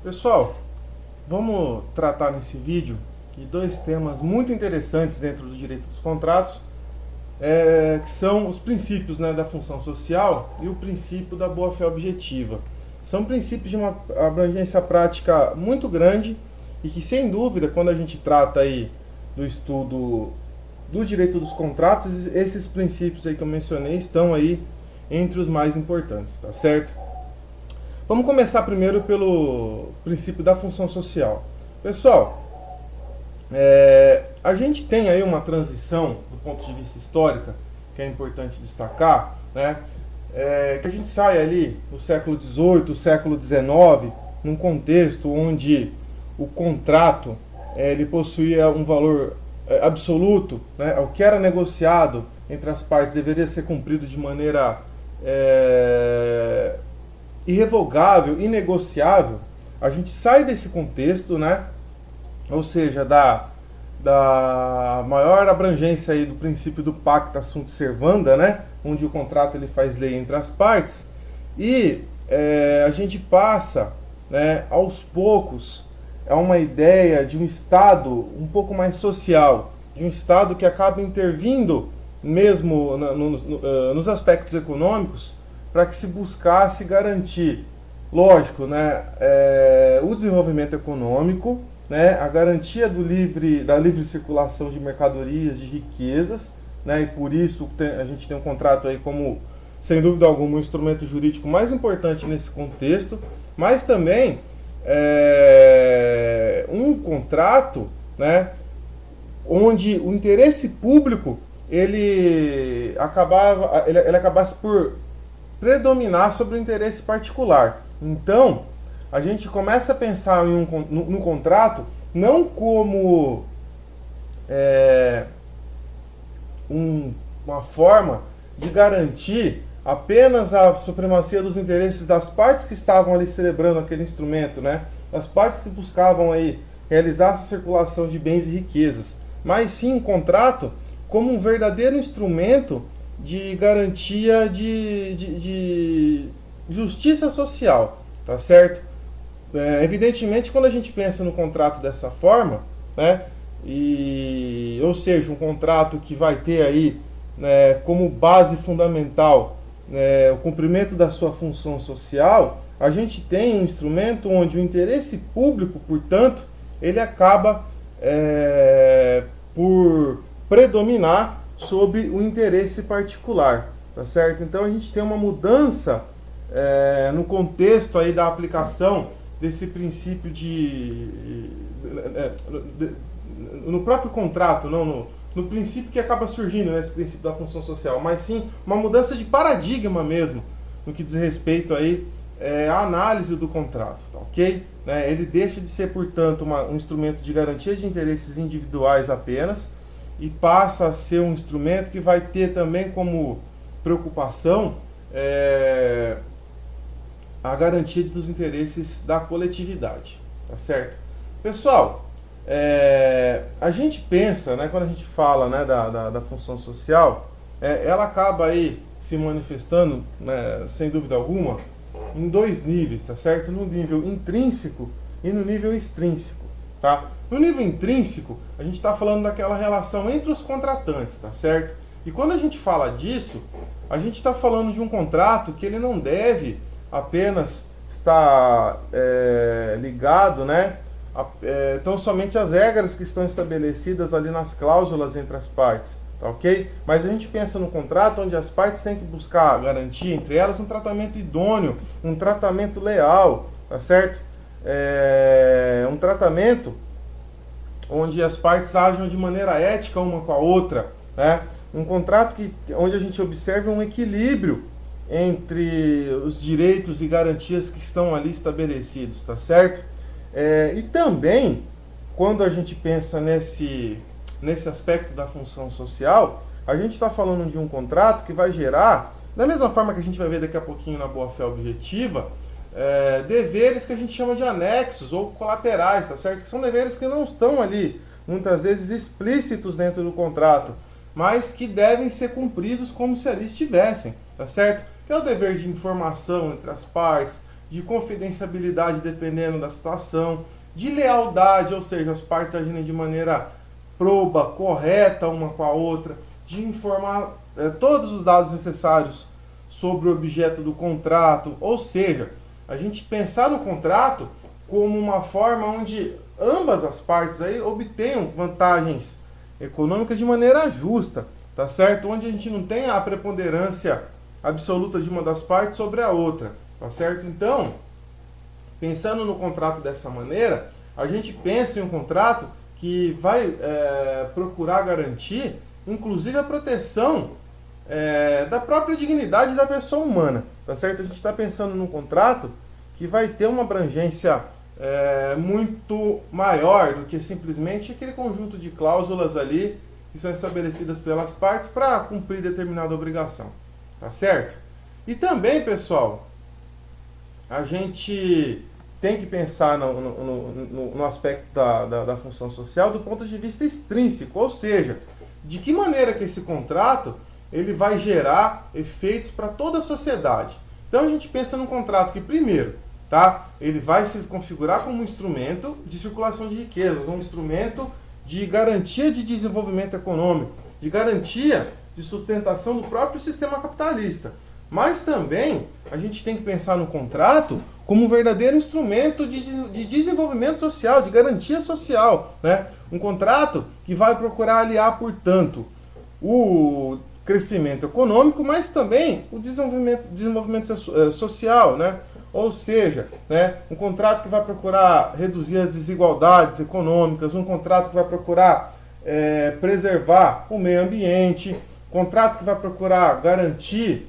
Pessoal, vamos tratar nesse vídeo de dois temas muito interessantes dentro do direito dos contratos, que são os princípios, né, da função social e o princípio da boa-fé objetiva. São princípios de uma abrangência prática muito grande e que, sem dúvida, quando a gente trata aí do estudo do direito dos contratos, esses princípios aí que eu mencionei estão aí entre os mais importantes, tá certo? Vamos começar primeiro pelo princípio da função social. Pessoal, a gente tem aí uma transição do ponto de vista histórico que é importante destacar, né? Que a gente sai ali do século XVIII, século XIX, num contexto onde o contrato ele possuía um valor absoluto, né? O que era negociado entre as partes deveria ser cumprido de maneira irrevogável, inegociável. A gente sai desse contexto, né? Ou seja, da maior abrangência aí do princípio do pacta sunt servanda, né? Onde o contrato ele faz lei entre as partes, e a gente passa, né, aos poucos a uma ideia de um Estado um pouco mais social, de um Estado que acaba intervindo mesmo nos aspectos econômicos para que se buscasse garantir, lógico, né, o desenvolvimento econômico, né, a garantia da livre circulação de mercadorias, de riquezas, né, e por isso a gente tem um contrato aí como, sem dúvida alguma, o instrumento jurídico mais importante nesse contexto, mas também um contrato, né, onde o interesse público ele acabasse por predominar sobre o interesse particular. Então, a gente começa a pensar no contrato não como uma forma de garantir apenas a supremacia dos interesses das partes que estavam ali celebrando aquele instrumento, né? Das partes que buscavam aí realizar essa circulação de bens e riquezas, mas sim um contrato como um verdadeiro instrumento de garantia de justiça social, tá certo? Evidentemente, quando a gente pensa no contrato dessa forma, né, ou seja, um contrato que vai ter aí, né, como base fundamental, né, o cumprimento da sua função social, a gente tem um instrumento onde o interesse público, portanto, ele acaba por predominar sobre o interesse particular, tá certo? Então a gente tem uma mudança no contexto aí da aplicação desse princípio no próprio contrato, não no princípio que acaba surgindo, nesse princípio da função social, mas sim uma mudança de paradigma mesmo, no que diz respeito aí à análise do contrato, tá ok? Ele deixa de ser, portanto, um instrumento de garantia de interesses individuais apenas, e passa a ser um instrumento que vai ter também como preocupação a garantia dos interesses da coletividade, tá certo? Pessoal, a gente pensa, né, quando a gente fala, né, da função social, ela acaba aí se manifestando, né, sem dúvida alguma, em dois níveis, tá certo? No nível intrínseco e no nível extrínseco, tá? No nível intrínseco, a gente está falando daquela relação entre os contratantes, tá certo? E quando a gente fala disso, a gente está falando de um contrato que ele não deve apenas estar ligado, né, tão somente às regras que estão estabelecidas ali nas cláusulas entre as partes, tá ok? Mas a gente pensa no contrato onde as partes têm que buscar garantir entre elas um tratamento idôneo, um tratamento leal, tá certo? Um tratamento onde as partes ajam de maneira ética uma com a outra, né? Um contrato onde a gente observa um equilíbrio entre os direitos e garantias que estão ali estabelecidos, tá certo? E também, quando a gente pensa nesse aspecto da função social, a gente está falando de um contrato que vai gerar, da mesma forma que a gente vai ver daqui a pouquinho na boa-fé objetiva, deveres que a gente chama de anexos ou colaterais, tá certo? Que são deveres que não estão ali, muitas vezes, explícitos dentro do contrato, mas que devem ser cumpridos como se ali estivessem, tá certo? Que é o dever de informação entre as partes, de confidencialidade dependendo da situação, de lealdade, ou seja, as partes agirem de maneira proba, correta uma com a outra, de informar todos os dados necessários sobre o objeto do contrato, ou seja, a gente pensar no contrato como uma forma onde ambas as partes aí obtenham vantagens econômicas de maneira justa, tá certo? Onde a gente não tem a preponderância absoluta de uma das partes sobre a outra, tá certo? Então, pensando no contrato dessa maneira, a gente pensa em um contrato que vai procurar garantir, inclusive, a proteção da própria dignidade da pessoa humana, tá certo? A gente está pensando num contrato que vai ter uma abrangência muito maior do que simplesmente aquele conjunto de cláusulas ali que são estabelecidas pelas partes para cumprir determinada obrigação, tá certo? E também, pessoal, a gente tem que pensar no aspecto da função social do ponto de vista extrínseco, ou seja, de que maneira que esse contrato ele vai gerar efeitos para toda a sociedade. Então a gente pensa num contrato que, primeiro, tá, ele vai se configurar como um instrumento de circulação de riquezas, um instrumento de garantia de desenvolvimento econômico, de garantia de sustentação do próprio sistema capitalista. Mas também a gente tem que pensar no contrato como um verdadeiro instrumento de desenvolvimento social, de garantia social, né? Um contrato que vai procurar aliar, portanto, o crescimento econômico, mas também o desenvolvimento social, né? Ou seja, né, um contrato que vai procurar reduzir as desigualdades econômicas, um contrato que vai procurar preservar o meio ambiente, contrato que vai procurar garantir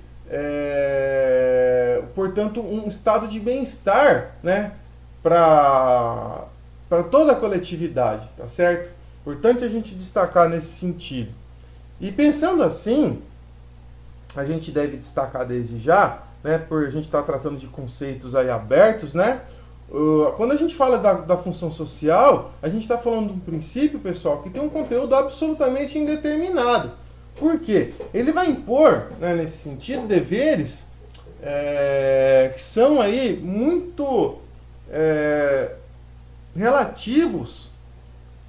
portanto, um estado de bem-estar, né, para toda a coletividade, tá certo? Importante a gente destacar nesse sentido. E pensando assim, a gente deve destacar desde já, né, por a gente estar tratando de conceitos aí abertos, né? Quando a gente fala da função social, a gente está falando de um princípio, pessoal, que tem um conteúdo absolutamente indeterminado. Por quê? Ele vai impor, né, nesse sentido, deveres que são aí muito relativos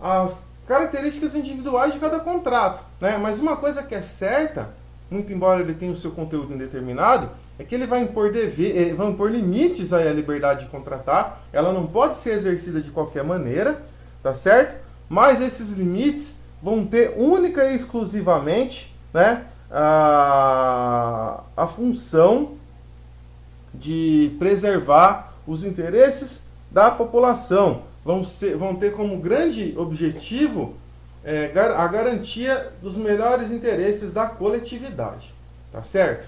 às características individuais de cada contrato, né? Mas uma coisa que é certa, muito embora ele tenha o seu conteúdo indeterminado, é que ele vai impor limites aí à liberdade de contratar. Ela não pode ser exercida de qualquer maneira, tá certo? Mas esses limites vão ter única e exclusivamente, né, a função de preservar os interesses da população. Vão ter como grande objetivo a garantia dos melhores interesses da coletividade, tá certo?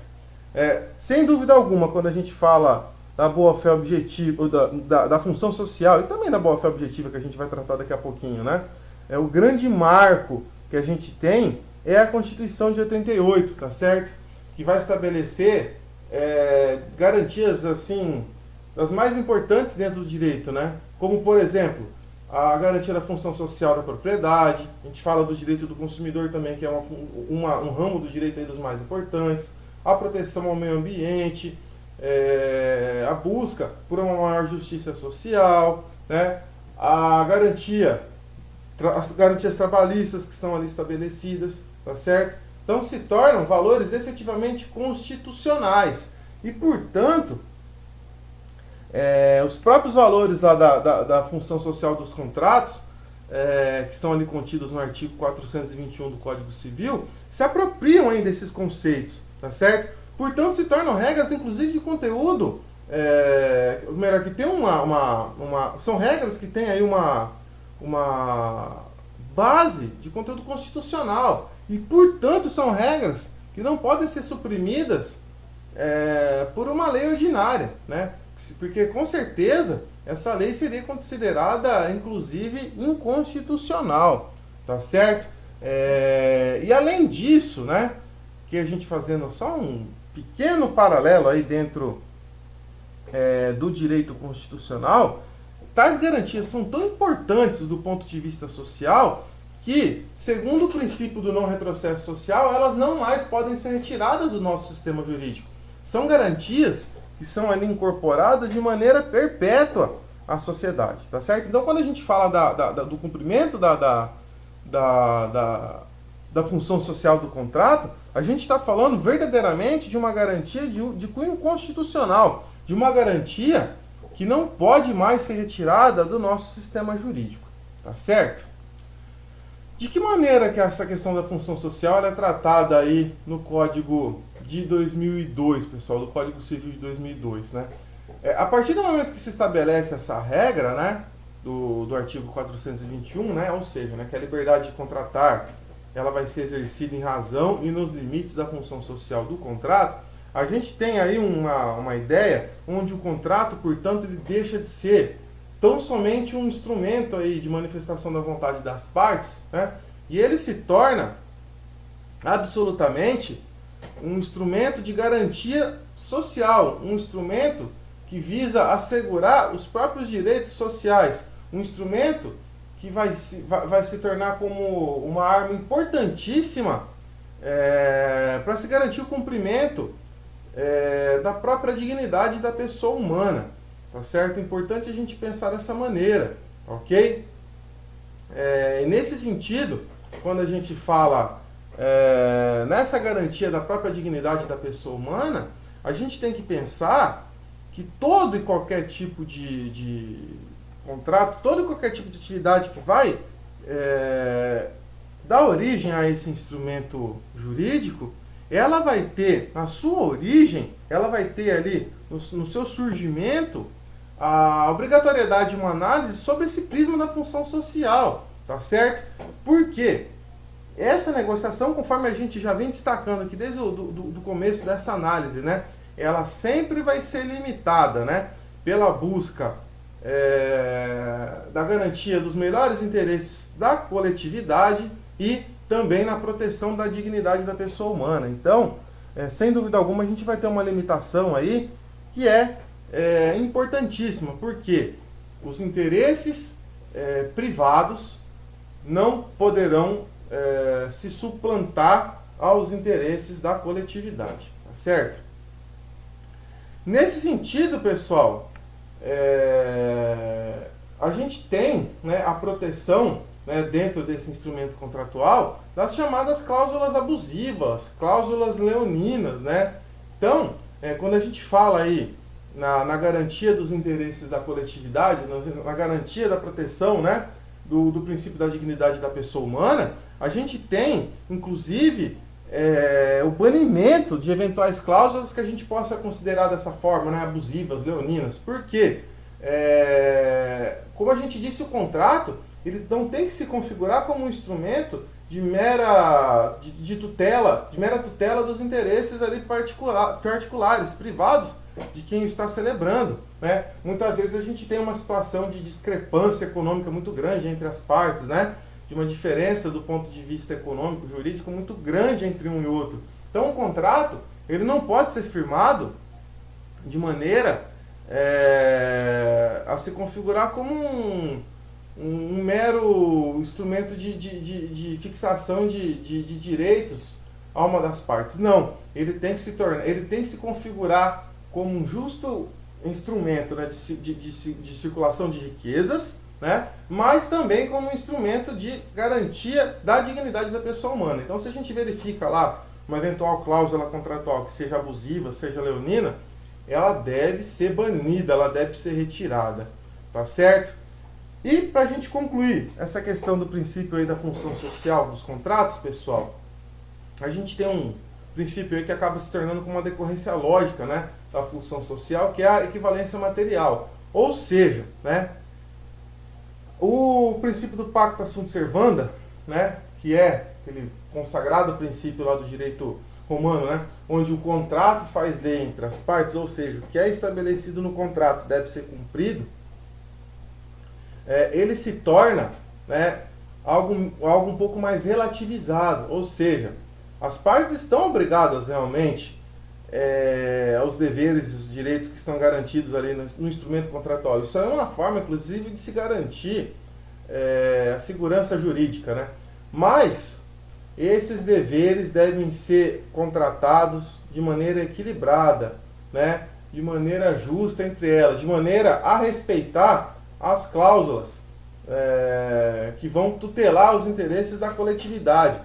Sem dúvida alguma, quando a gente fala da boa-fé objetiva, da função social e também da boa-fé objetiva, que a gente vai tratar daqui a pouquinho, né? O grande marco que a gente tem é a Constituição de 88, tá certo? Que vai estabelecer garantias, assim, das mais importantes dentro do direito, né? Como, por exemplo, a garantia da função social da propriedade. A gente fala do direito do consumidor também, que é um ramo do direito aí dos mais importantes. A proteção ao meio ambiente, a busca por uma maior justiça social, né? As garantias trabalhistas que estão ali estabelecidas, tá certo? Então se tornam valores efetivamente constitucionais e, portanto, os próprios valores lá da função social dos contratos, que estão ali contidos no artigo 421 do Código Civil, se apropriam ainda desses conceitos, tá certo? Portanto, se tornam regras, inclusive, de conteúdo, melhor, que tem são regras que têm aí uma base de conteúdo constitucional e, portanto, são regras que não podem ser suprimidas por uma lei ordinária, né? Porque, com certeza, essa lei seria considerada, inclusive, inconstitucional, tá certo? E, além disso, né, que a gente fazendo só um pequeno paralelo aí dentro do direito constitucional, tais garantias são tão importantes do ponto de vista social que, segundo o princípio do não retrocesso social, elas não mais podem ser retiradas do nosso sistema jurídico. São garantias que são ali incorporadas de maneira perpétua à sociedade, tá certo? Então, quando a gente fala do cumprimento da função social do contrato, a gente está falando verdadeiramente de uma garantia de cunho constitucional, de uma garantia que não pode mais ser retirada do nosso sistema jurídico, tá certo? De que maneira que essa questão da função social é tratada aí no Código de 2002, pessoal, do Código Civil de 2002, né? A partir do momento que se estabelece essa regra, né, do artigo 421, né, ou seja, né, que a liberdade de contratar ela vai ser exercida em razão e nos limites da função social do contrato, a gente tem aí uma ideia onde o contrato, portanto, ele deixa de ser tão somente um instrumento aí de manifestação da vontade das partes, né, e ele se torna absolutamente um instrumento de garantia social, um instrumento que visa assegurar os próprios direitos sociais, um instrumento que vai se tornar como uma arma importantíssima para se garantir o cumprimento da própria dignidade da pessoa humana, tá certo? É importante a gente pensar dessa maneira, ok? E nesse sentido, quando a gente fala nessa garantia da própria dignidade da pessoa humana, a gente tem que pensar que todo e qualquer tipo de contrato, todo e qualquer tipo de atividade que vai dar origem a esse instrumento jurídico, ela vai ter, na sua origem, ela vai ter ali, no seu surgimento, a obrigatoriedade de uma análise sobre esse prisma da função social, tá certo? Por quê? Essa negociação, conforme a gente já vem destacando aqui desde o começo dessa análise, né, ela sempre vai ser limitada, né, pela busca da garantia dos melhores interesses da coletividade e também na proteção da dignidade da pessoa humana. Então, sem dúvida alguma, a gente vai ter uma limitação aí que é importantíssima, porque os interesses privados não poderão se suplantar aos interesses da coletividade, tá certo? Nesse sentido, pessoal, a gente tem, né, a proteção, né, dentro desse instrumento contratual das chamadas cláusulas abusivas, cláusulas leoninas, né? Então, quando a gente fala aí na garantia dos interesses da coletividade, na garantia da proteção, né, do princípio da dignidade da pessoa humana, a gente tem, inclusive, o banimento de eventuais cláusulas que a gente possa considerar dessa forma, né, abusivas, leoninas. Por quê? Como a gente disse, o contrato ele não tem que se configurar como um instrumento de mera tutela dos interesses ali particulares, privados, de quem está celebrando, né? Muitas vezes a gente tem uma situação de discrepância econômica muito grande entre as partes, né? De uma diferença do ponto de vista econômico, jurídico muito grande entre um e outro. Então, o contrato ele não pode ser firmado de maneira a se configurar como um mero instrumento de fixação de direitos a uma das partes. Não, ele tem que se configurar como um justo instrumento, né, de circulação de riquezas, né, mas também como um instrumento de garantia da dignidade da pessoa humana. Então, se a gente verifica lá uma eventual cláusula contratual que seja abusiva, seja leonina, ela deve ser banida, ela deve ser retirada, tá certo? E para a gente concluir essa questão do princípio aí da função social dos contratos, pessoal, a gente tem um princípio aí que acaba se tornando como uma decorrência lógica, né, da função social, que é a equivalência material. Ou seja, né, o princípio do pacta sunt servanda, né, que é aquele consagrado princípio lá do direito romano, né, onde o contrato faz lei entre as partes, ou seja, o que é estabelecido no contrato deve ser cumprido, ele se torna, né, algo um pouco mais relativizado, ou seja, as partes estão obrigadas realmente aos deveres e os direitos que estão garantidos ali no instrumento contratual. Isso é uma forma, inclusive, de se garantir a segurança jurídica, né? Mas esses deveres devem ser contratados de maneira equilibrada, né? De maneira justa entre elas, de maneira a respeitar as cláusulas que vão tutelar os interesses da coletividade.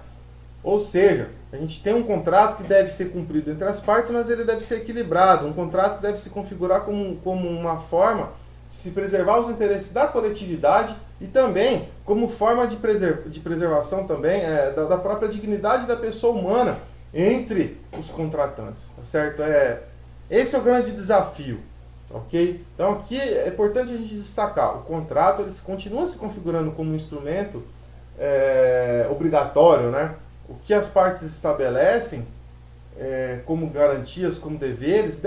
Ou seja, a gente tem um contrato que deve ser cumprido entre as partes, mas ele deve ser equilibrado. Um contrato que deve se configurar como uma forma de se preservar os interesses da coletividade e também como forma de preservação também da própria dignidade da pessoa humana entre os contratantes, tá certo? Esse é o grande desafio, ok? Então aqui é importante a gente destacar, o contrato ele continua se configurando como um instrumento obrigatório, né? O que as partes estabelecem como garantias, como deveres,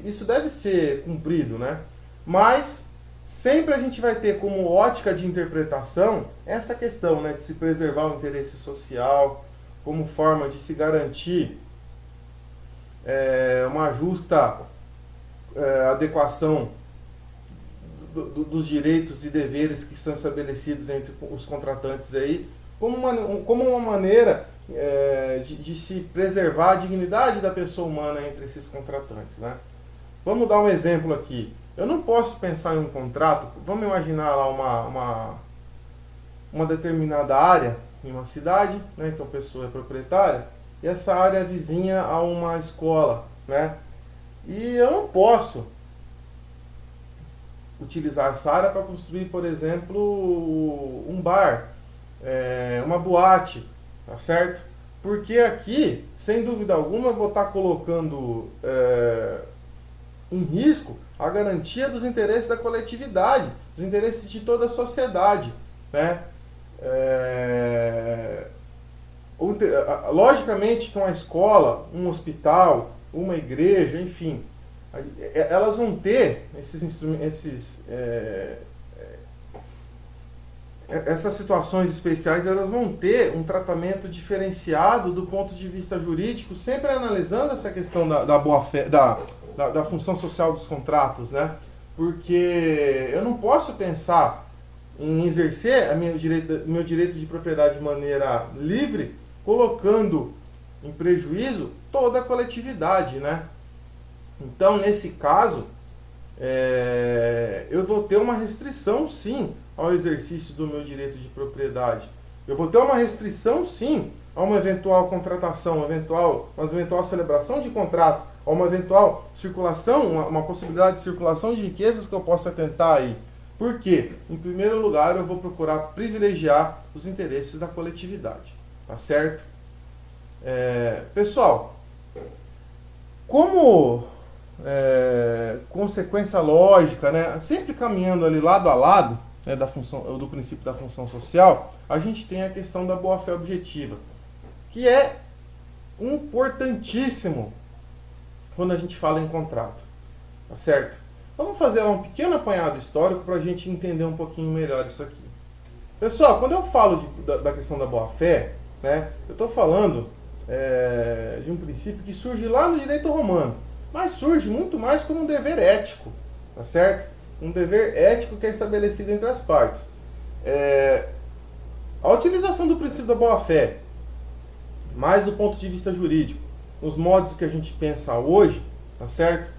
isso deve ser cumprido, né? Mas sempre a gente vai ter como ótica de interpretação essa questão, né, de se preservar o interesse social, como forma de se garantir uma justa adequação dos direitos e deveres que são estabelecidos entre os contratantes aí, como uma maneira de se preservar a dignidade da pessoa humana entre esses contratantes, né? Vamos dar um exemplo aqui. Eu não posso pensar em um contrato, vamos imaginar lá uma determinada área em uma cidade, né, que a pessoa é proprietária, e essa área é vizinha a uma escola, né? E eu não posso utilizar essa área para construir, por exemplo, um bar, uma boate, tá certo? Porque aqui, sem dúvida alguma, eu vou estar colocando em risco a garantia dos interesses da coletividade, dos interesses de toda a sociedade, né? Logicamente que uma escola, um hospital, uma igreja, enfim, elas vão ter essas situações especiais, elas vão ter um tratamento diferenciado do ponto de vista jurídico, sempre analisando essa questão da boa-fé, da função social dos contratos, né? Porque eu não posso pensar em exercer meu direito de propriedade de maneira livre, colocando em prejuízo toda a coletividade, né? Então, nesse caso, eu vou ter uma restrição, sim, ao exercício do meu direito de propriedade. Eu vou ter uma restrição, sim, a uma eventual contratação, uma eventual celebração de contrato, a uma eventual circulação, uma possibilidade de circulação de riquezas que eu possa tentar aí. Por quê? Em primeiro lugar, eu vou procurar privilegiar os interesses da coletividade. Tá certo? Pessoal, como consequência lógica, né, sempre caminhando ali lado a lado, né, do princípio da função social, a gente tem a questão da boa-fé objetiva, que é importantíssimo quando a gente fala em contrato. Tá certo? Vamos fazer um pequeno apanhado histórico para a gente entender um pouquinho melhor isso aqui. Pessoal, quando eu falo da questão da boa-fé, né, eu estou falando de um princípio que surge lá no direito romano, mas surge muito mais como um dever ético, tá certo? Um dever ético que é estabelecido entre as partes. A utilização do princípio da boa-fé, mais do ponto de vista jurídico, nos modos que a gente pensa hoje, tá certo?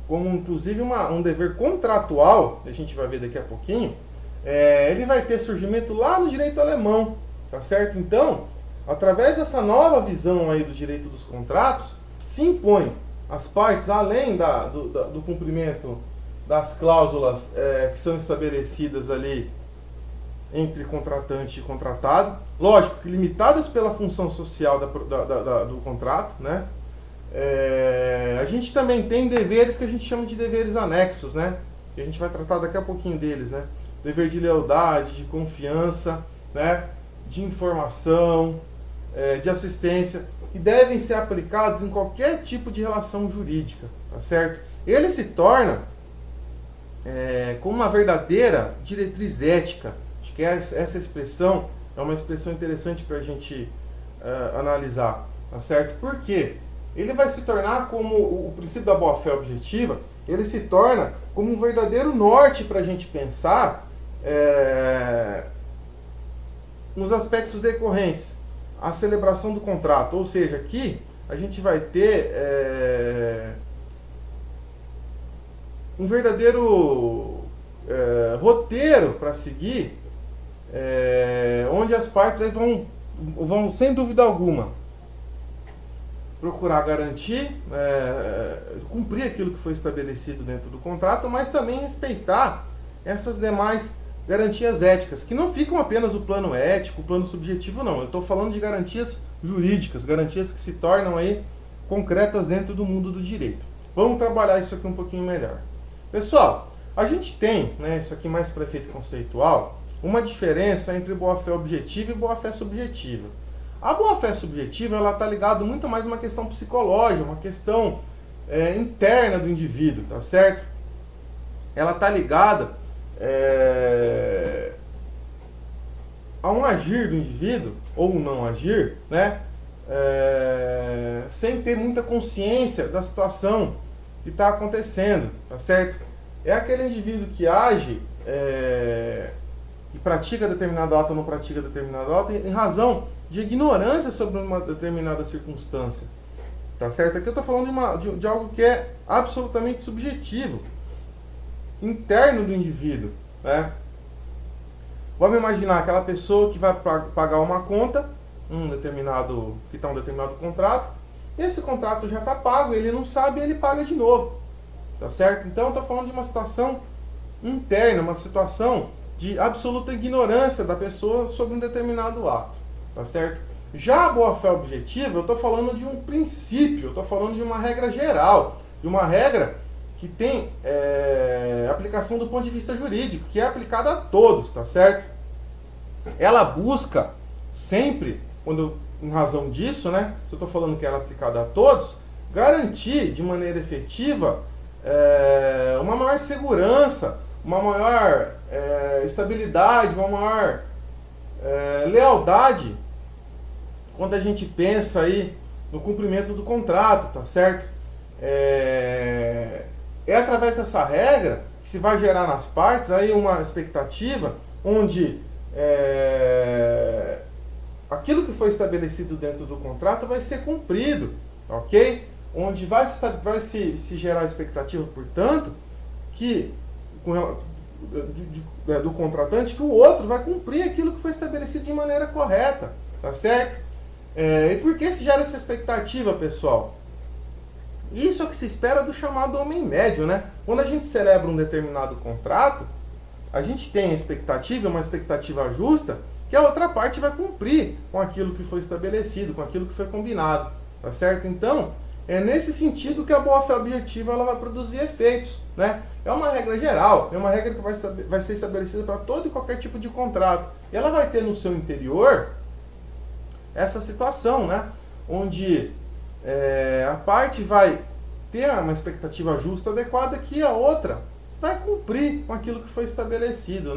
Como inclusive um dever contratual, a gente vai ver daqui a pouquinho, ele vai ter surgimento lá no direito alemão, tá certo? Então, através dessa nova visão aí do direito dos contratos, se impõe às partes, além do cumprimento das cláusulas que são estabelecidas ali entre contratante e contratado, lógico que limitadas pela função social do contrato, né? A gente também tem deveres que a gente chama de deveres anexos, né? E a gente vai tratar daqui a pouquinho deles, né? Dever de lealdade, de confiança, né? De informação, de assistência, que devem ser aplicados em qualquer tipo de relação jurídica, tá certo? Ele se torna como uma verdadeira diretriz ética. Acho que essa expressão é uma expressão interessante para a gente analisar, tá certo? Por quê? Ele vai se tornar como o princípio da boa-fé objetiva, ele se torna como um verdadeiro norte para a gente pensar nos aspectos decorrentes a celebração do contrato. Ou seja, aqui a gente vai ter um verdadeiro roteiro para seguir, onde as partes aí vão, sem dúvida alguma, procurar garantir, cumprir aquilo que foi estabelecido dentro do contrato, mas também respeitar essas demais garantias éticas, que não ficam apenas o plano ético, o plano subjetivo, não. Eu estou falando de garantias jurídicas, garantias que se tornam aí concretas dentro do mundo do direito. Vamos trabalhar isso aqui um pouquinho melhor. Pessoal, a gente tem, isso aqui mais para efeito conceitual, uma diferença entre boa-fé objetiva e boa-fé subjetiva. A boa-fé subjetiva, ela está ligada muito mais a uma questão psicológica, uma questão interna do indivíduo, tá certo? Ela está ligada a um agir do indivíduo, ou um não agir, sem ter muita consciência da situação que está acontecendo, tá certo? É aquele indivíduo que age e pratica determinado ato ou não pratica determinado ato em razão de ignorância sobre uma determinada circunstância, tá certo? Aqui eu estou falando de algo que é absolutamente subjetivo, interno do indivíduo, Vamos imaginar aquela pessoa que vai pagar uma conta, que está um determinado contrato, esse contrato já está pago, ele não sabe e ele paga de novo, tá certo? Então eu estou falando de uma situação interna, uma situação de absoluta ignorância da pessoa sobre um determinado ato, tá certo? Já a boa-fé objetiva, eu estou falando de um princípio, eu estou falando de uma regra geral, de uma regra que tem aplicação do ponto de vista jurídico, que é aplicada a todos, tá certo? Ela busca sempre, em razão disso, se eu estou falando que ela é aplicada a todos, garantir de maneira efetiva uma maior segurança, uma maior estabilidade, uma maior lealdade, quando a gente pensa aí no cumprimento do contrato, tá certo? É através dessa regra que se vai gerar nas partes aí uma expectativa onde aquilo que foi estabelecido dentro do contrato vai ser cumprido, ok? Onde vai se gerar a expectativa, portanto, que do contratante, que o outro vai cumprir aquilo que foi estabelecido de maneira correta, tá certo? E por que se gera essa expectativa, pessoal? Isso é o que se espera do chamado homem médio, Quando a gente celebra um determinado contrato, a gente tem a expectativa, uma expectativa justa, que a outra parte vai cumprir com aquilo que foi estabelecido, com aquilo que foi combinado, tá certo? Então, é nesse sentido que a boa-fé objetiva ela vai produzir efeitos, É uma regra geral, é uma regra que vai ser estabelecida para todo e qualquer tipo de contrato. E ela vai ter no seu interior essa situação, Onde a parte vai ter uma expectativa justa, adequada, que a outra vai cumprir com aquilo que foi estabelecido,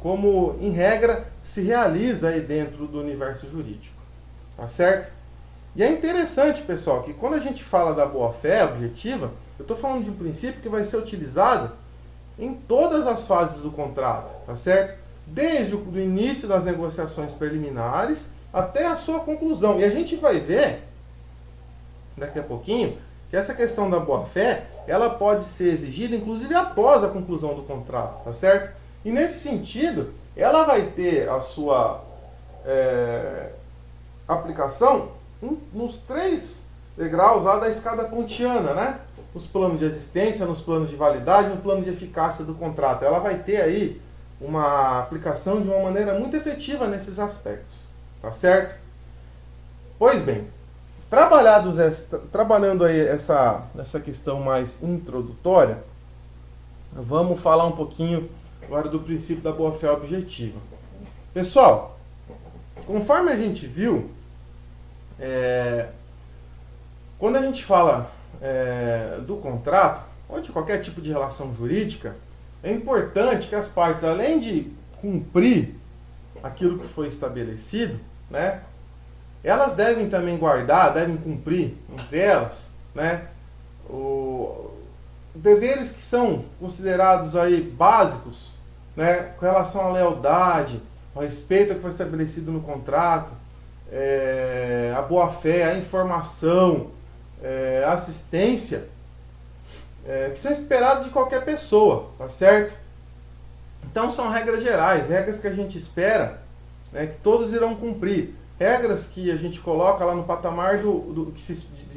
Como, em regra, se realiza aí dentro do universo jurídico, tá certo? E é interessante, pessoal, que quando a gente fala da boa-fé objetiva, eu estou falando de um princípio que vai ser utilizado em todas as fases do contrato, tá certo? Desde o início das negociações preliminares até a sua conclusão. E a gente vai ver, daqui a pouquinho, que essa questão da boa-fé, ela pode ser exigida, inclusive, após a conclusão do contrato, tá certo? E nesse sentido, ela vai ter a sua aplicação nos 3 degraus lá da escada kantiana, Nos planos de existência, nos planos de validade, no plano de eficácia do contrato. Ela vai ter aí uma aplicação de uma maneira muito efetiva nesses aspectos, tá certo? Pois bem, trabalhando aí essa questão mais introdutória, vamos falar um pouquinho agora do princípio da boa-fé objetiva. Pessoal, conforme a gente viu, quando a gente fala do contrato, ou de qualquer tipo de relação jurídica, é importante que as partes, além de cumprir aquilo que foi estabelecido, elas devem também guardar, devem cumprir entre elas, deveres que são considerados aí básicos, com relação à lealdade, ao respeito ao que foi estabelecido no contrato, a boa-fé, a informação, a assistência, que são esperados de qualquer pessoa, tá certo? Então são regras gerais, regras que a gente espera, né, que todos irão cumprir. Regras que a gente coloca lá no patamar de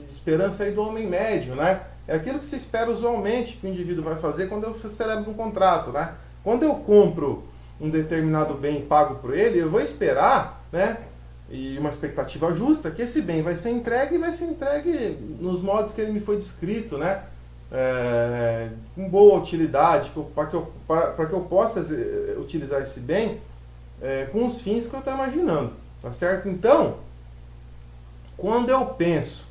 esperança aí do homem médio, né? É aquilo que se espera usualmente que o indivíduo vai fazer quando eu celebro um contrato, né? Quando eu compro um determinado bem e pago por ele, eu vou esperar, né? E uma expectativa justa, que esse bem vai ser entregue e vai ser entregue nos modos que ele me foi descrito, né? Com boa utilidade, para que eu possa utilizar esse bem com os fins que eu estou imaginando, tá certo? Então, quando eu penso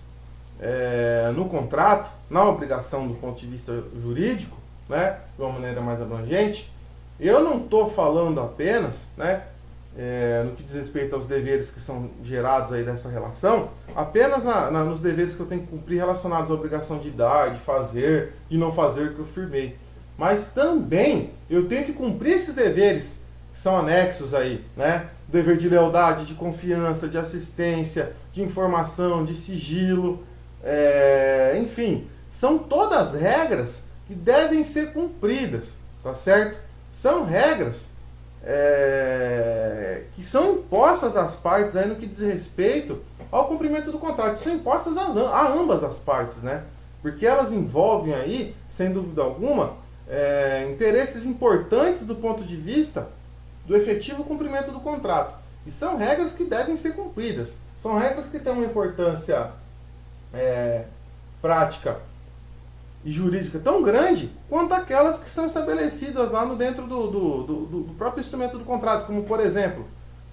no contrato, na obrigação do ponto de vista jurídico, né, de uma maneira mais abrangente, eu não estou falando apenas, né, no que diz respeito aos deveres que são gerados aí dessa relação, apenas nos deveres que eu tenho que cumprir relacionados à obrigação de dar, de fazer, de não fazer o que eu firmei. Mas também eu tenho que cumprir esses deveres que são anexos aí, né? Dever de lealdade, de confiança, de assistência, de informação, de sigilo, enfim, são todas regras que devem ser cumpridas, tá certo? São regras que são impostas às partes aí no que diz respeito ao cumprimento do contrato. São impostas a ambas as partes, né? Porque elas envolvem aí, sem dúvida alguma, interesses importantes do ponto de vista do efetivo cumprimento do contrato. E são regras que devem ser cumpridas. São regras que têm uma importância prática e jurídica tão grande quanto aquelas que são estabelecidas lá dentro do próprio instrumento do contrato, como, por exemplo,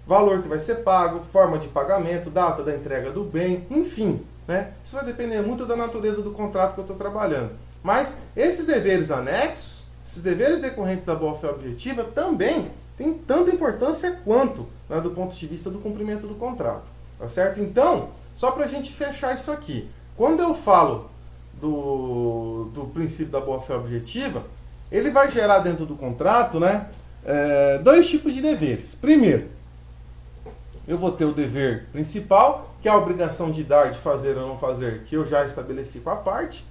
valor que vai ser pago, forma de pagamento, data da entrega do bem, enfim, né? Isso vai depender muito da natureza do contrato que eu estou trabalhando. Mas esses deveres anexos, esses deveres decorrentes da boa-fé objetiva, também têm tanta importância quanto, né, do ponto de vista do cumprimento do contrato, tá certo? Então, só para a gente fechar isso aqui, quando eu falo do princípio da boa-fé objetiva, ele vai gerar dentro do contrato, né, dois tipos de deveres. Primeiro, eu vou ter o dever principal, que é a obrigação de dar, de fazer ou não fazer, que eu já estabeleci com a parte.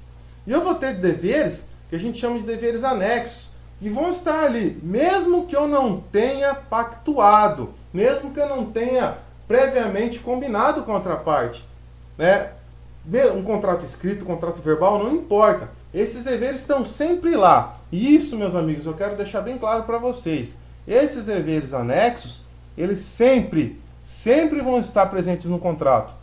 E eu vou ter deveres que a gente chama de deveres anexos, que vão estar ali, mesmo que eu não tenha pactuado, mesmo que eu não tenha previamente combinado com a outra parte, né? Um contrato escrito, um contrato verbal, não importa. Esses deveres estão sempre lá. E isso, meus amigos, eu quero deixar bem claro para vocês. Esses deveres anexos, eles sempre vão estar presentes no contrato.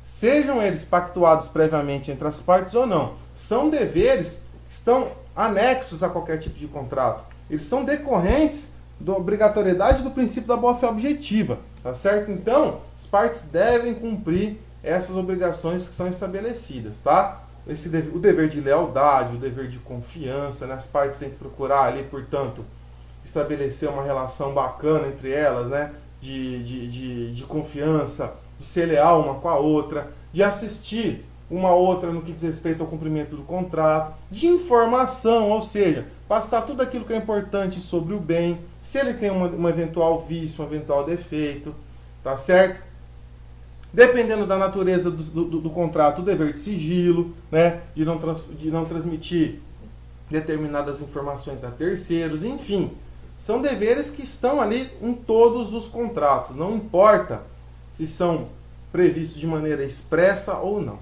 Sejam eles pactuados previamente entre as partes ou não. São deveres que estão anexos a qualquer tipo de contrato. Eles são decorrentes da obrigatoriedade do princípio da boa-fé objetiva. Tá certo? Então, as partes devem cumprir essas obrigações que são estabelecidas, tá? O dever de lealdade, o dever de confiança, né? As partes têm que procurar ali, portanto, estabelecer uma relação bacana entre elas, né? De confiança, de ser leal uma com a outra, de assistir uma outra no que diz respeito ao cumprimento do contrato, de informação, ou seja, passar tudo aquilo que é importante sobre o bem, se ele tem um eventual vício, um eventual defeito, tá certo? Dependendo da natureza do contrato, o dever de sigilo, né? De não transmitir determinadas informações a terceiros, enfim. São deveres que estão ali em todos os contratos, não importa se são previstos de maneira expressa ou não,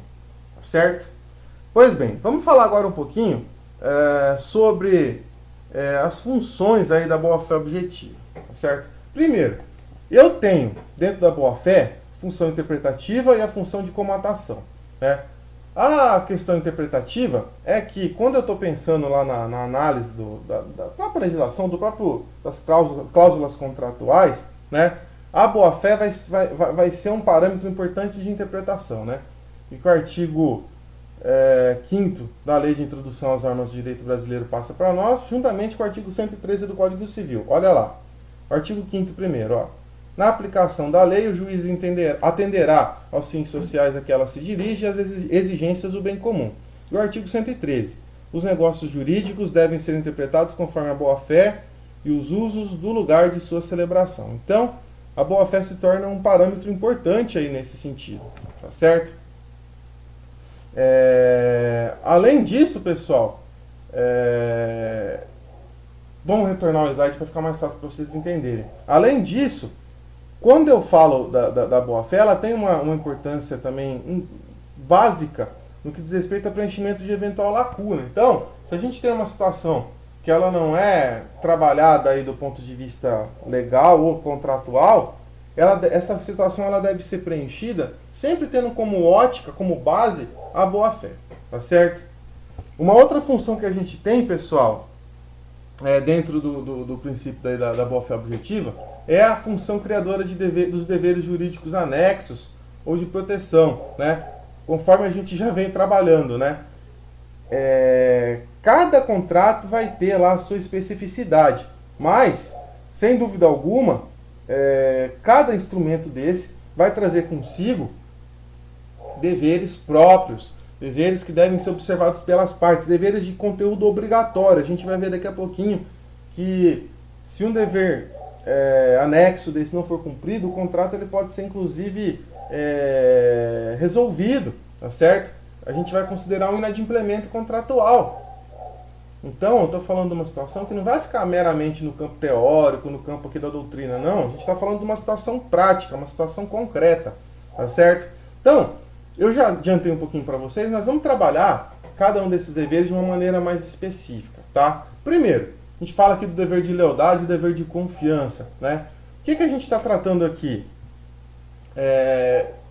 tá certo? Pois bem, vamos falar agora um pouquinho sobre as funções aí da boa-fé objetiva, tá certo? Primeiro, eu tenho dentro da boa-fé função interpretativa e a função de comatação, né? A questão interpretativa é que quando eu estou pensando lá na análise da própria legislação, das cláusulas contratuais, né, a boa-fé vai ser um parâmetro importante de interpretação, né? E que o artigo 5º da Lei de Introdução às Normas do Direito Brasileiro passa para nós, juntamente com o artigo 113 do Código Civil. Olha lá, artigo 5º primeiro, ó. Na aplicação da lei, o juiz atenderá aos fins sociais a que ela se dirige e às exigências do bem comum. E o artigo 113. Os negócios jurídicos devem ser interpretados conforme a boa-fé e os usos do lugar de sua celebração. Então, a boa-fé se torna um parâmetro importante aí nesse sentido, tá certo? Além disso, pessoal, vamos retornar ao slide para ficar mais fácil para vocês entenderem. Além disso, quando eu falo da boa-fé, ela tem uma importância também básica no que diz respeito ao preenchimento de eventual lacuna. Então, se a gente tem uma situação que ela não é trabalhada aí do ponto de vista legal ou contratual, essa situação ela deve ser preenchida sempre tendo como ótica, como base, a boa-fé, tá certo? Uma outra função que a gente tem, pessoal, dentro do princípio da boa-fé objetiva, é a função criadora dos deveres jurídicos anexos ou de proteção, né? Conforme a gente já vem trabalhando, né? Cada contrato vai ter lá a sua especificidade, mas, sem dúvida alguma, cada instrumento desse vai trazer consigo deveres próprios, deveres que devem ser observados pelas partes, deveres de conteúdo obrigatório. A gente vai ver daqui a pouquinho que se um dever anexo desse não for cumprido, o contrato ele pode ser inclusive resolvido, tá certo? A gente vai considerar um inadimplemento contratual. Então, eu estou falando de uma situação que não vai ficar meramente no campo teórico, no campo aqui da doutrina, não. A gente está falando de uma situação prática, uma situação concreta, tá certo? Então, eu já adiantei um pouquinho para vocês, nós vamos trabalhar cada um desses deveres de uma maneira mais específica, tá? Primeiro, a gente fala aqui do dever de lealdade e do dever de confiança, né? O que a gente está tratando aqui?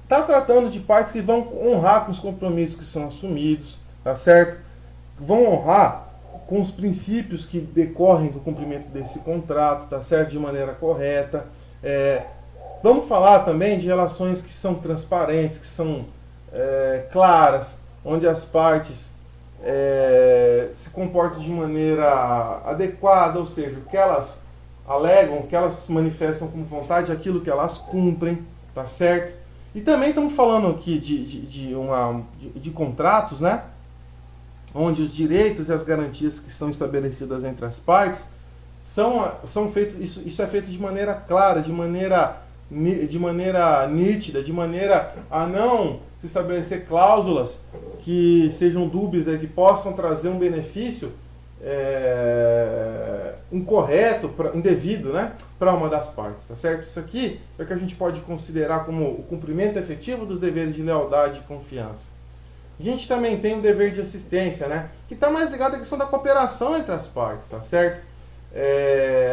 Está tratando de partes que vão honrar com os compromissos que são assumidos, tá certo? Vão honrar com os princípios que decorrem do cumprimento desse contrato, tá certo? De maneira correta. Vamos falar também de relações que são transparentes, que são claras, onde as partes se comportam de maneira adequada, ou seja, o que elas alegam, o que elas manifestam como vontade, aquilo que elas cumprem, tá certo? E também estamos falando aqui de contratos, né? Onde os direitos e as garantias que estão estabelecidas entre as partes são feitos, isso é feito de maneira clara, de maneira nítida, de maneira a não se estabelecer cláusulas que sejam dúbias, que possam trazer um benefício incorreto, indevido, né, para uma das partes, tá certo? Isso aqui é o que a gente pode considerar como o cumprimento efetivo dos deveres de lealdade e confiança. A gente também tem o dever de assistência, né, que está mais ligado à questão da cooperação entre as partes, tá certo?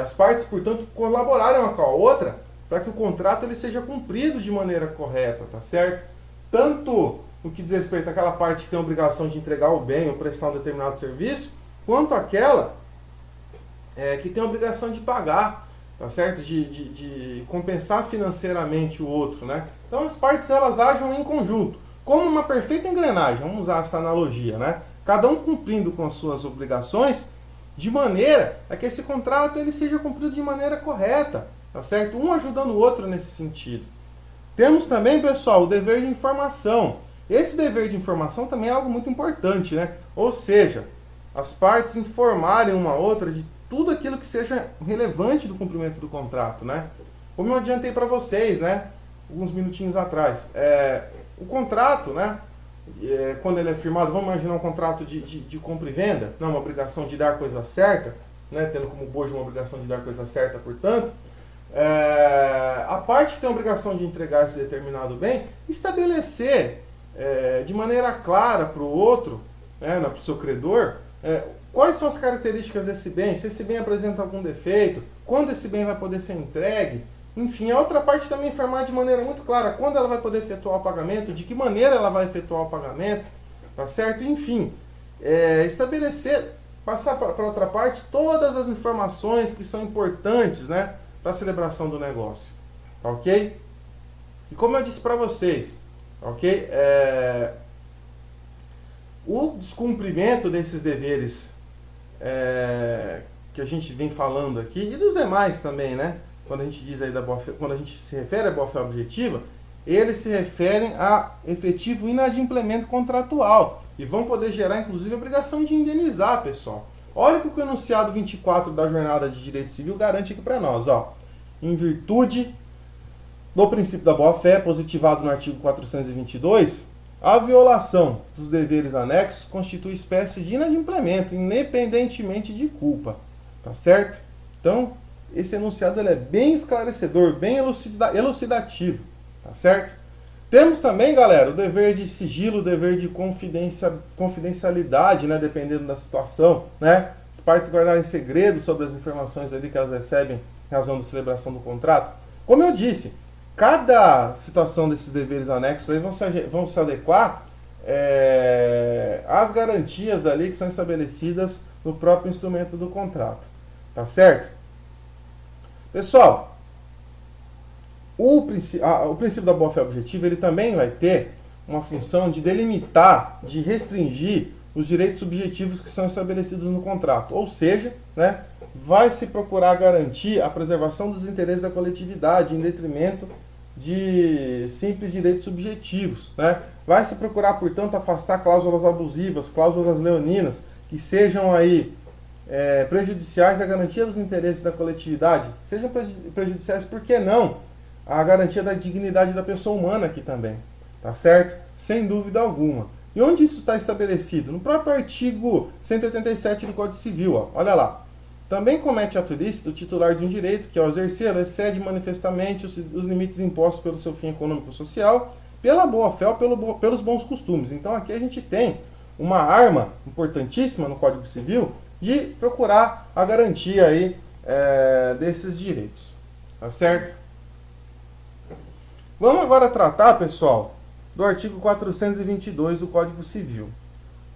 As partes, portanto, colaborarem uma com a outra para que o contrato ele seja cumprido de maneira correta, tá certo? Tanto no que diz respeito àquela parte que tem a obrigação de entregar o bem ou prestar um determinado serviço, quanto àquela que tem a obrigação de pagar, tá certo? De compensar financeiramente o outro, né? Então as partes elas agem em conjunto, como uma perfeita engrenagem, vamos usar essa analogia, né? Cada um cumprindo com as suas obrigações, de maneira a que esse contrato ele seja cumprido de maneira correta, tá certo? Um ajudando o outro nesse sentido. Temos também, pessoal, o dever de informação. Esse dever de informação também é algo muito importante, né? Ou seja, as partes informarem uma outra de tudo aquilo que seja relevante do cumprimento do contrato, né? Como eu adiantei para vocês, né? Alguns minutinhos atrás. O contrato, né? Quando ele é firmado, vamos imaginar um contrato de compra e venda, não uma obrigação de dar coisa certa, né? Tendo como bojo uma obrigação de dar coisa certa, portanto, a parte que tem a obrigação de entregar esse determinado bem, estabelecer de maneira clara para o outro, para o seu credor, quais são as características desse bem, se esse bem apresenta algum defeito, quando esse bem vai poder ser entregue. Enfim, a outra parte também informar de maneira muito clara quando ela vai poder efetuar o pagamento, de que maneira ela vai efetuar o pagamento, tá certo? Enfim, estabelecer, passar para outra parte todas as informações que são importantes, né, para a celebração do negócio, tá ok? E como eu disse para vocês, ok? O descumprimento desses deveres que a gente vem falando aqui, e dos demais também, né? Quando a gente diz aí quando a gente se refere à boa-fé objetiva, eles se referem a efetivo inadimplemento contratual e vão poder gerar, inclusive, a obrigação de indenizar, pessoal. Olha o que o enunciado 24 da Jornada de Direito Civil garante aqui para nós, ó. Em virtude do princípio da boa-fé, positivado no artigo 422, a violação dos deveres anexos constitui espécie de inadimplemento, independentemente de culpa. Tá certo? Então, esse enunciado ele é bem esclarecedor, bem elucidativo. Tá certo? Temos também, galera, o dever de sigilo, o dever de confidencialidade, né, dependendo da situação, né? As partes guardarem segredo sobre as informações ali que elas recebem em razão da celebração do contrato. Como eu disse, cada situação desses deveres anexos aí vão se adequar às garantias ali que são estabelecidas no próprio instrumento do contrato. Tá certo? Pessoal, o princípio da boa-fé objetiva ele também vai ter uma função de delimitar, de restringir os direitos subjetivos que são estabelecidos no contrato. Ou seja, né, vai se procurar garantir a preservação dos interesses da coletividade em detrimento de simples direitos subjetivos. Né? Vai se procurar, portanto, afastar cláusulas abusivas, cláusulas leoninas, que sejam aí prejudiciais à garantia dos interesses da coletividade. Sejam prejudiciais, por que não? A garantia da dignidade da pessoa humana aqui também. Tá certo? Sem dúvida alguma. E onde isso está estabelecido? No próprio artigo 187 do Código Civil. Ó. Olha lá. Também comete ato ilícito o titular de um direito que, ao exercê-lo, excede manifestamente os limites impostos pelo seu fim econômico-social, pela boa-fé ou pelos bons costumes. Então aqui a gente tem uma arma importantíssima no Código Civil de procurar a garantia aí, desses direitos. Tá certo? Vamos agora tratar, pessoal, do artigo 422 do Código Civil.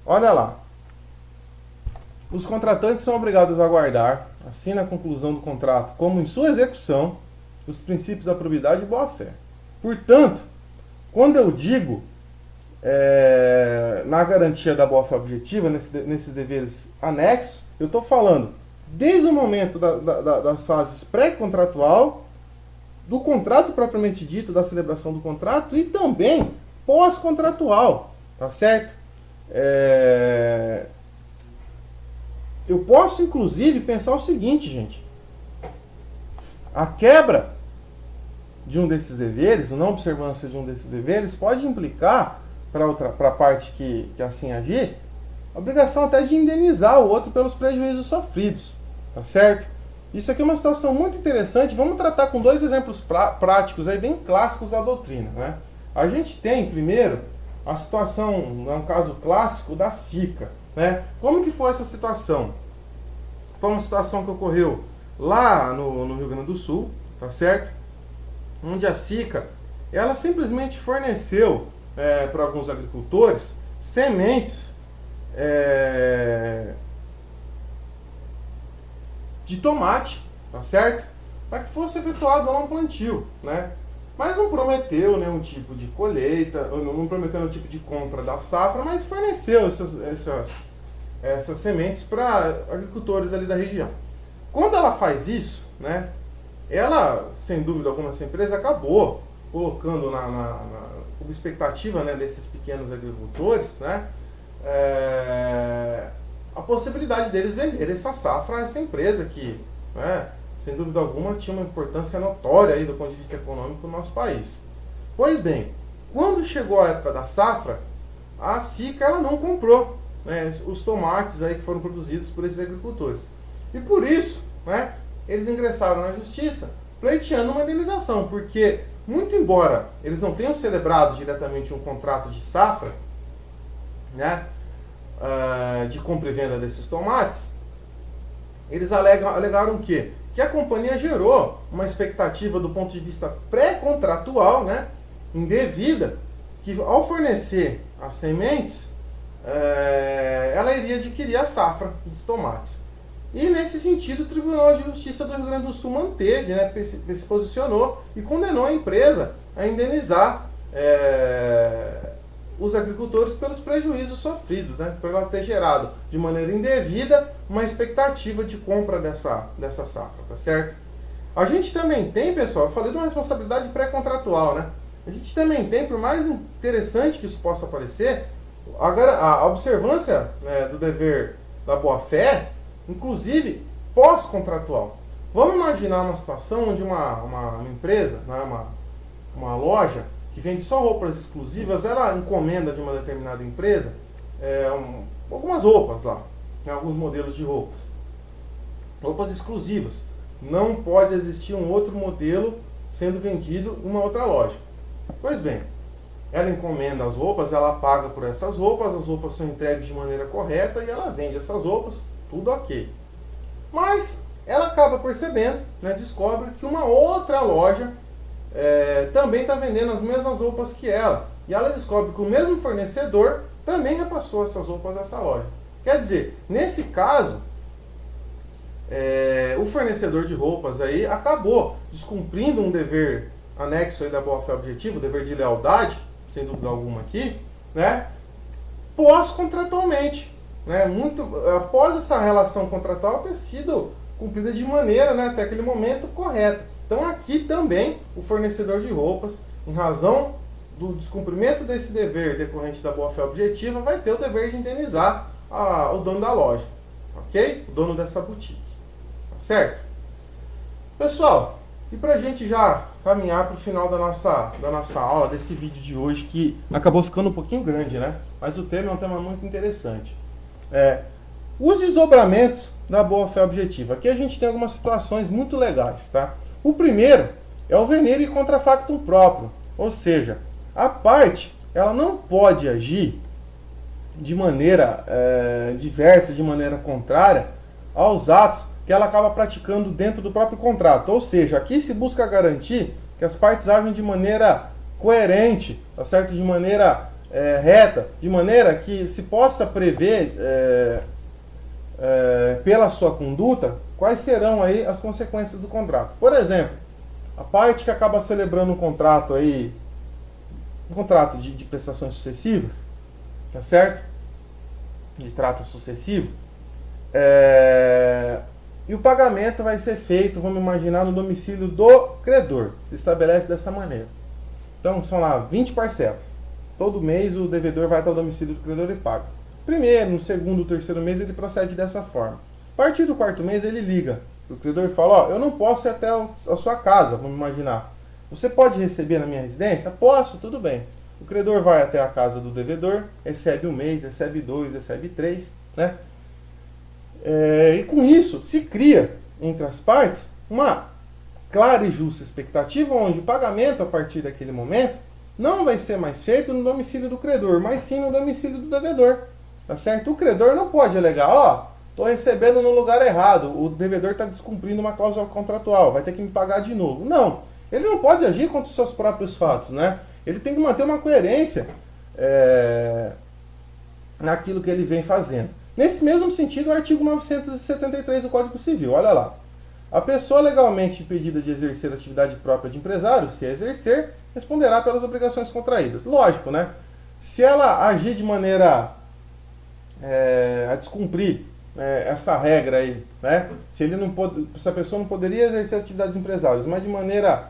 Olha lá. Os contratantes são obrigados a guardar, assim na conclusão do contrato, como em sua execução, os princípios da probidade e boa-fé. Portanto, quando eu digo na garantia da boa-fé objetiva, nesses deveres anexos, eu estou falando desde o momento das fases pré-contratual, do contrato propriamente dito, da celebração do contrato, e também pós-contratual, tá certo? Eu posso, inclusive, pensar o seguinte, gente. A quebra de um desses deveres, a não observância de um desses deveres, pode implicar, para a parte que assim agir, a obrigação até de indenizar o outro pelos prejuízos sofridos, tá certo? Isso aqui é uma situação muito interessante. Vamos tratar com dois exemplos práticos aí, bem clássicos da doutrina, né? A gente tem, primeiro, a situação, é um caso clássico da SICA, né? Como que foi essa situação? Foi uma situação que ocorreu lá no Rio Grande do Sul, tá certo? Onde a SICA, ela simplesmente forneceu para alguns agricultores sementes de tomate, tá certo? Para que fosse efetuado lá um plantio, né? Mas não prometeu nenhum tipo de colheita, não prometeu nenhum tipo de compra da safra, mas forneceu essas sementes para agricultores ali da região. Quando ela faz isso, né, ela, sem dúvida alguma, essa empresa acabou colocando como expectativa, né, desses pequenos agricultores, né, a possibilidade deles vender essa safra a essa empresa que, né, sem dúvida alguma, tinha uma importância notória aí do ponto de vista econômico no nosso país. Pois bem, quando chegou a época da safra, a SICA ela não comprou, né, os tomates aí que foram produzidos por esses agricultores. E por isso, né, eles ingressaram na justiça pleiteando uma indenização, porque, muito embora eles não tenham celebrado diretamente um contrato de safra, né, de compra e venda desses tomates, eles alegaram o quê? Que a companhia gerou uma expectativa do ponto de vista pré-contratual, né, indevida, que ao fornecer as sementes, ela iria adquirir a safra dos tomates. E nesse sentido, o Tribunal de Justiça do Rio Grande do Sul manteve, né, se posicionou e condenou a empresa a indenizar os agricultores pelos prejuízos sofridos, né, por ela ter gerado de maneira indevida uma expectativa de compra dessa safra, tá certo? A gente também tem, pessoal, eu falei de uma responsabilidade pré-contratual, né? A gente também tem, por mais interessante que isso possa parecer, a observância, né, do dever da boa-fé, inclusive pós-contratual. Vamos imaginar uma situação onde uma empresa, né, uma loja que vende só roupas exclusivas, ela encomenda de uma determinada empresa algumas roupas lá, né, alguns modelos de roupas exclusivas. Não pode existir um outro modelo sendo vendido em uma outra loja. Pois bem, ela encomenda as roupas, ela paga por essas roupas, as roupas são entregues de maneira correta e ela vende essas roupas, tudo ok. Mas ela acaba percebendo, né, descobre que uma outra loja também está vendendo as mesmas roupas que ela. E ela descobre que o mesmo fornecedor também repassou essas roupas dessa loja. Quer dizer, nesse caso, o fornecedor de roupas aí acabou descumprindo um dever anexo aí da boa-fé objetiva, o dever de lealdade, sem dúvida alguma aqui, né, pós-contratualmente, né, muito após essa relação contratual ter sido cumprida de maneira, né, até aquele momento, correta. Então aqui também o fornecedor de roupas, em razão do descumprimento desse dever decorrente da boa-fé objetiva, vai ter o dever de indenizar o dono da loja, ok? O dono dessa boutique, tá certo? Pessoal, e para a gente já caminhar para o final da nossa aula, desse vídeo de hoje, que acabou ficando um pouquinho grande, né? Mas o tema é um tema muito interessante. Os desdobramentos da boa-fé objetiva. Aqui a gente tem algumas situações muito legais, tá? O primeiro é o venire e contra factum próprio, ou seja, a parte ela não pode agir de maneira diversa, de maneira contrária aos atos que ela acaba praticando dentro do próprio contrato. Ou seja, aqui se busca garantir que as partes agem de maneira coerente, tá certo? De maneira reta, de maneira que se possa prever pela sua conduta quais serão aí as consequências do contrato. Por exemplo, a parte que acaba celebrando um contrato aí, de prestações sucessivas, tá certo? De trato sucessivo, e o pagamento vai ser feito, vamos imaginar, no domicílio do credor. Se estabelece dessa maneira. Então, são lá 20 parcelas. Todo mês o devedor vai até o domicílio do credor e paga. Primeiro, no segundo, terceiro mês ele procede dessa forma. A partir do quarto mês ele liga o credor e fala: eu não posso ir até a sua casa, vamos imaginar. Você pode receber na minha residência? Posso, tudo bem. O credor vai até a casa do devedor, recebe um mês, recebe 2, recebe 3, né? E com isso se cria entre as partes uma clara e justa expectativa, onde o pagamento a partir daquele momento não vai ser mais feito no domicílio do credor, mas sim no domicílio do devedor, tá certo? O credor não pode alegar: estou recebendo no lugar errado, o devedor está descumprindo uma cláusula contratual, vai ter que me pagar de novo. Não, ele não pode agir contra os seus próprios fatos, né? Ele tem que manter uma coerência naquilo que ele vem fazendo. Nesse mesmo sentido, o artigo 973 do Código Civil, olha lá. A pessoa legalmente impedida de exercer atividade própria de empresário, se exercer, responderá pelas obrigações contraídas. Lógico, né? Se ela agir de maneira a descumprir essa regra aí, né? Se a pessoa não poderia exercer atividades empresárias, mas de maneira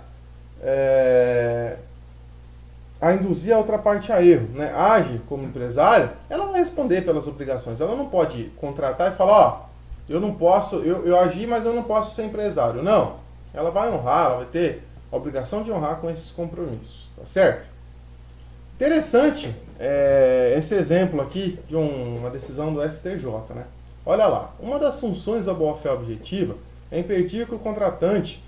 a induzir a outra parte a erro, né? Age como empresário, ela vai responder pelas obrigações. Ela não pode contratar e falar: eu não posso, eu agi, mas eu não posso ser empresário. Não. Ela vai honrar, ela vai ter a obrigação de honrar com esses compromissos, tá certo? Interessante esse exemplo aqui de uma decisão do STJ, né? Olha lá, uma das funções da boa-fé objetiva é impedir que o contratante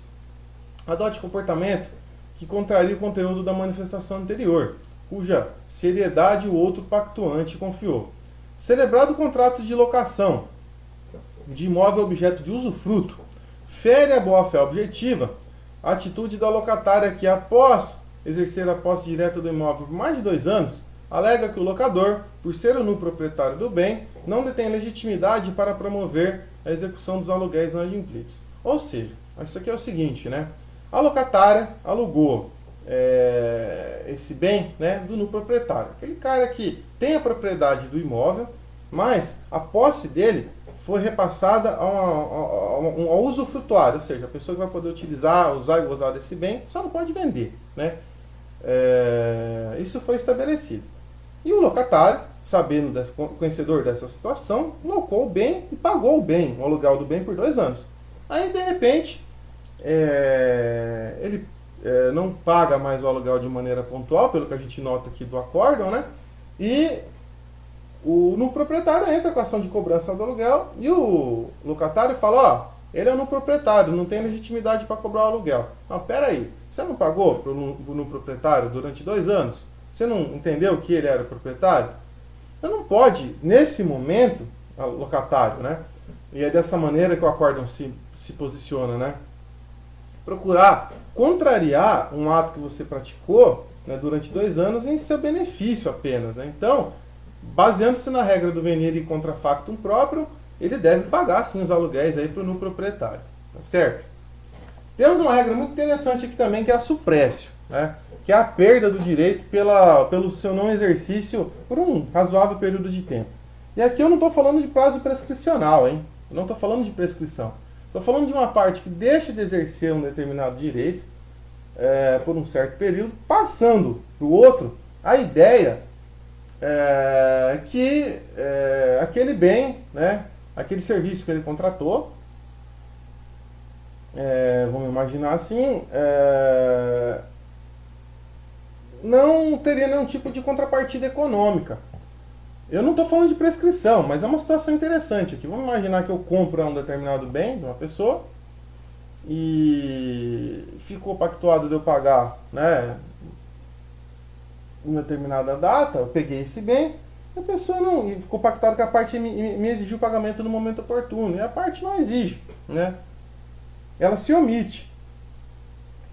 adote comportamento que contraria o conteúdo da manifestação anterior, cuja seriedade o outro pactuante confiou. Celebrado o contrato de locação de imóvel objeto de usufruto, fere a boa-fé objetiva a atitude da locatária que, após exercer a posse direta do imóvel por mais de 2 anos, alega que o locador, por ser o nu proprietário do bem, não detém legitimidade para promover a execução dos aluguéis não adimplidos. Ou seja, isso aqui é o seguinte, né? A locatária alugou esse bem, né, do nu proprietário. Aquele cara que tem a propriedade do imóvel, mas a posse dele foi repassada ao usufrutuário, ou seja, a pessoa que vai poder utilizar, usar e gozar desse bem, só não pode vender, né? Isso foi estabelecido. E o locatário, conhecedor dessa situação, locou o bem e pagou o bem, o aluguel do bem por 2 anos. Aí, de repente, ele não paga mais o aluguel de maneira pontual, pelo que a gente nota aqui do acórdão, né? E no proprietário entra com a ação de cobrança do aluguel e o locatário fala, ó, ele é no proprietário, não tem legitimidade para cobrar o aluguel. Não, pera aí, você não pagou no proprietário durante 2 anos? Você não entendeu que ele era o proprietário? Você não pode, nesse momento, locatário, né? E é dessa maneira que o acórdão se posiciona, né? Procurar contrariar um ato que você praticou, né, durante 2 anos em seu benefício apenas, né? Então, baseando-se na regra do venire e contra factum próprio, ele deve pagar sim os aluguéis aí no proprietário, tá certo? Temos uma regra muito interessante aqui também, que é a suprécio, né? Que é a perda do direito pelo seu não exercício por um razoável período de tempo. E aqui eu não estou falando de prazo prescricional, hein? Eu não estou falando de prescrição. Estou falando de uma parte que deixa de exercer um determinado direito por um certo período, passando para o outro a ideia que aquele bem, né, aquele serviço que ele contratou, vamos imaginar assim, não teria nenhum tipo de contrapartida econômica. Eu não estou falando de prescrição, mas é uma situação interessante aqui. Vamos imaginar que eu compro um determinado bem de uma pessoa e ficou pactuado de eu pagar, né, em determinada data, eu peguei esse bem, a pessoa não, e ficou pactado que a parte me exigiu o pagamento no momento oportuno, e a parte não exige, né? Ela se omite.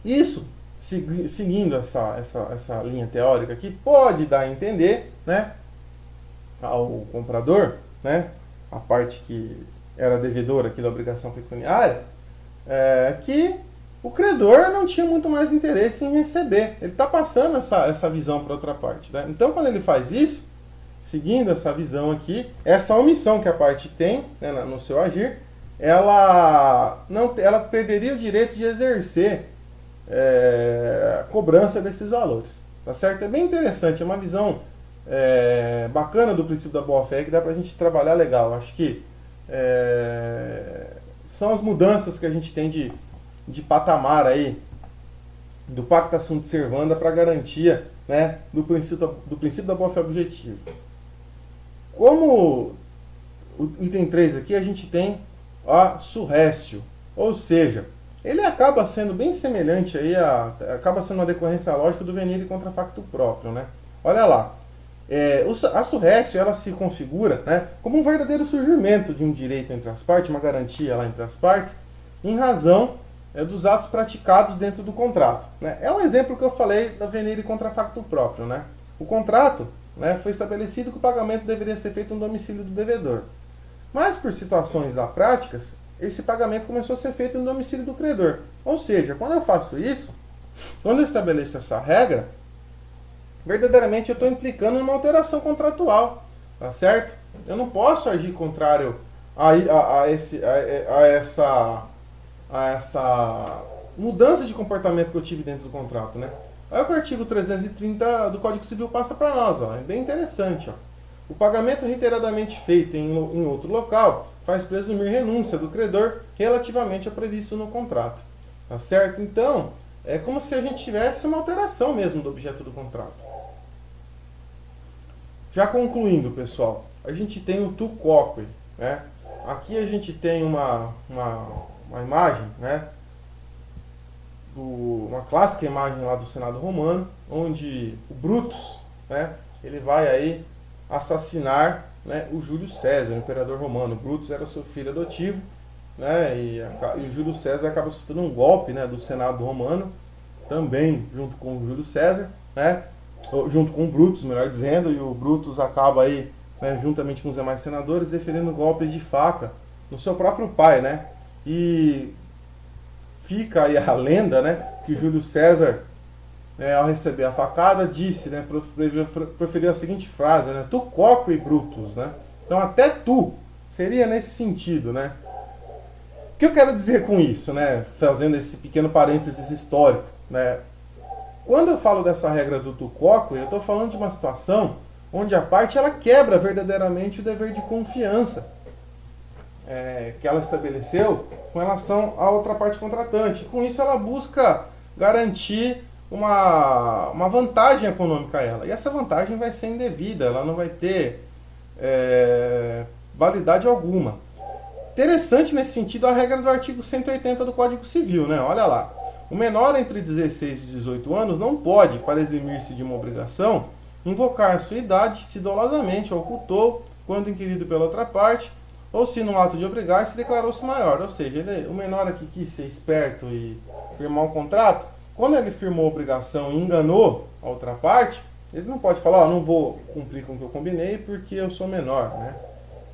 Isso, seguindo essa linha teórica aqui, pode dar a entender, né, ao comprador, né, a parte que era devedora aqui da obrigação pecuniária, que o credor não tinha muito mais interesse em receber. Ele está passando essa visão para outra parte, né? Então, quando ele faz isso, seguindo essa visão aqui, essa omissão que a parte tem, né, no seu agir, ela perderia o direito de exercer a cobrança desses valores. Tá certo? É bem interessante, é uma visão bacana do princípio da boa-fé que dá para a gente trabalhar legal. Acho que são as mudanças que a gente tem de patamar aí do pacta sunt servanda para garantia, né, do princípio da boa-fé objetiva. Como o item 3 aqui, a gente tem a surrécio, ou seja, ele acaba sendo bem semelhante aí acaba sendo uma decorrência lógica do venire contra facto próprio, né? Olha lá, a surrécio, ela se configura, né, como um verdadeiro surgimento de um direito entre as partes, uma garantia lá entre as partes, em razão dos atos praticados dentro do contrato, né? É um exemplo que eu falei da venire contra facto próprio, né? O contrato, né, foi estabelecido que o pagamento deveria ser feito no domicílio do devedor. Mas, por situações da prática, esse pagamento começou a ser feito no domicílio do credor. Ou seja, quando eu faço isso, quando eu estabeleço essa regra, verdadeiramente eu estou implicando numa alteração contratual, tá certo? Eu não posso agir contrário a essa mudança de comportamento que eu tive dentro do contrato, né? Aí o artigo 330 do Código Civil passa para nós, ó, é bem interessante, ó. O pagamento reiteradamente feito em outro local faz presumir renúncia do credor relativamente ao previsto no contrato, tá certo? Então, é como se a gente tivesse uma alteração mesmo do objeto do contrato. Já concluindo, pessoal, a gente tem o tu quoque, né? Aqui a gente tem uma imagem, né, uma clássica imagem lá do Senado Romano, onde o Brutus, né, ele vai aí assassinar, né, o Júlio César, o imperador romano. Brutus era seu filho adotivo, né, e o Júlio César acaba sofrendo um golpe, né, do Senado Romano, também junto com o Júlio César, né, junto com o Brutus, melhor dizendo, e o Brutus acaba aí, né, juntamente com os demais senadores, deferindo golpes de faca no seu próprio pai, né, e fica aí a lenda, né, que Júlio César, ao receber a facada, disse, né, proferiu a seguinte frase, né, tu quoque Brutus, né? Então até tu seria nesse sentido, né? O que eu quero dizer com isso, né, fazendo esse pequeno parênteses histórico, né? Quando eu falo dessa regra do tu quoque, eu estou falando de uma situação onde a parte ela quebra verdadeiramente o dever de confiança que ela estabeleceu com relação à outra parte contratante. Com isso ela busca garantir uma vantagem econômica a ela. E essa vantagem vai ser indevida, ela não vai ter validade alguma. Interessante nesse sentido a regra do artigo 180 do Código Civil, né? Olha lá. O menor entre 16 e 18 anos não pode, para eximir-se de uma obrigação, invocar sua idade se dolosamente ocultou quando inquirido pela outra parte, ou se no ato de obrigar se declarou-se maior. Ou seja, o menor aqui quis ser esperto e firmar um contrato. Quando ele firmou a obrigação e enganou a outra parte, ele não pode falar, não vou cumprir com o que eu combinei porque eu sou menor, né?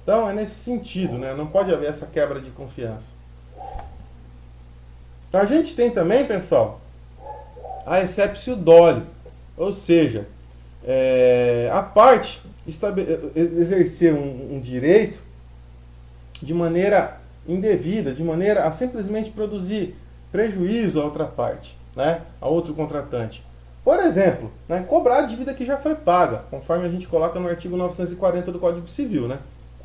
Então é nesse sentido, né? Não pode haver essa quebra de confiança. A gente tem também, pessoal, a exceptio doli, ou seja, a parte exercer um direito de maneira indevida, de maneira a simplesmente produzir prejuízo à outra parte, né, a outro contratante. Por exemplo, né, cobrar a dívida que já foi paga, conforme a gente coloca no artigo 940 do Código Civil. Né?